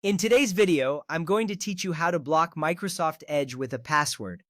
In today's video, I'm going to teach you how to block Microsoft Edge with a password.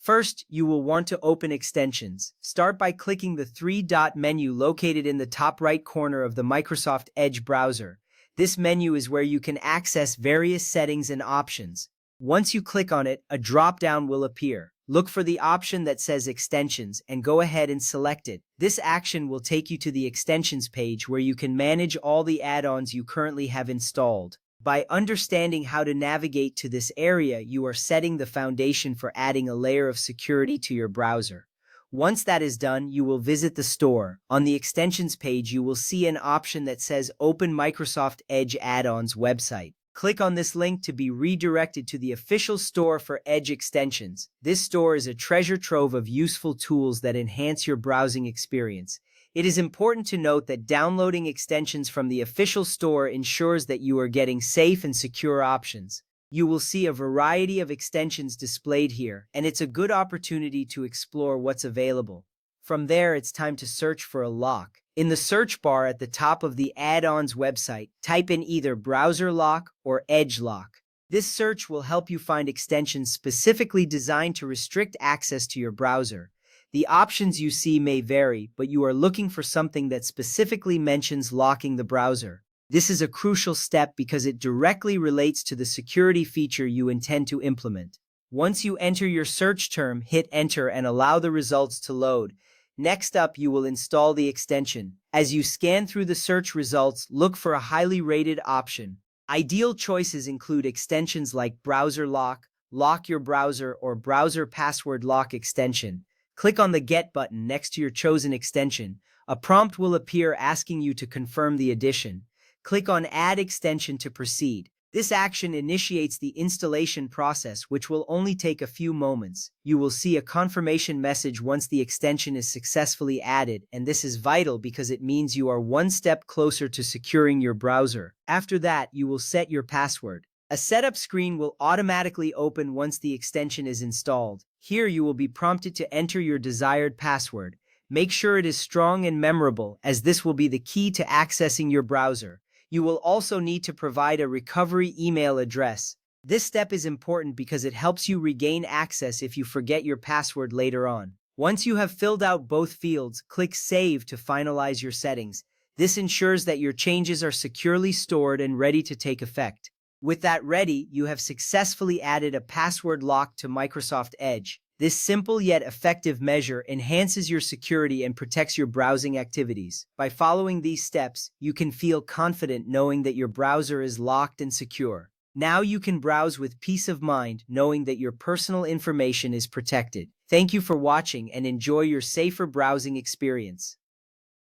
First, you will want to open extensions. Start by clicking the three-dot menu located in the top right corner of the Microsoft Edge browser. This menu is where you can access various settings and options. Once you click on it, a drop-down will appear. Look for the option that says Extensions and go ahead and select it. This action will take you to the Extensions page where you can manage all the add-ons you currently have installed. By understanding how to navigate to this area, you are setting the foundation for adding a layer of security to your browser. Once that is done, you will visit the store. On the Extensions page, you will see an option that says Open Microsoft Edge Add-ons website. Click on this link to be redirected to the official store for Edge extensions. This store is a treasure trove of useful tools that enhance your browsing experience. It is important to note that downloading extensions from the official store ensures that you are getting safe and secure options. You will see a variety of extensions displayed here, and it's a good opportunity to explore what's available. From there, it's time to search for a lock. In the search bar at the top of the add-ons website, type in either Browser Lock or Edge Lock. This search will help you find extensions specifically designed to restrict access to your browser. The options you see may vary, but you are looking for something that specifically mentions locking the browser. This is a crucial step because it directly relates to the security feature you intend to implement. Once you enter your search term, hit enter and allow the results to load. Next up, you will install the extension. As you scan through the search results, look for a highly rated option. Ideal choices include extensions like Browser Lock, Lock Your Browser, or Browser Password Lock extension. Click on the Get button next to your chosen extension. A prompt will appear asking you to confirm the addition. Click on Add Extension to proceed. This action initiates the installation process, which will only take a few moments. You will see a confirmation message once the extension is successfully added, and this is vital because it means you are one step closer to securing your browser. After that, you will set your password. A setup screen will automatically open once the extension is installed. Here you will be prompted to enter your desired password. Make sure it is strong and memorable, as this will be the key to accessing your browser. You will also need to provide a recovery email address. This step is important because it helps you regain access if you forget your password later on. Once you have filled out both fields, click Save to finalize your settings. This ensures that your changes are securely stored and ready to take effect. With that ready, you have successfully added a password lock to Microsoft Edge. This simple yet effective measure enhances your security and protects your browsing activities. By following these steps, you can feel confident knowing that your browser is locked and secure. Now you can browse with peace of mind knowing that your personal information is protected. Thank you for watching and enjoy your safer browsing experience.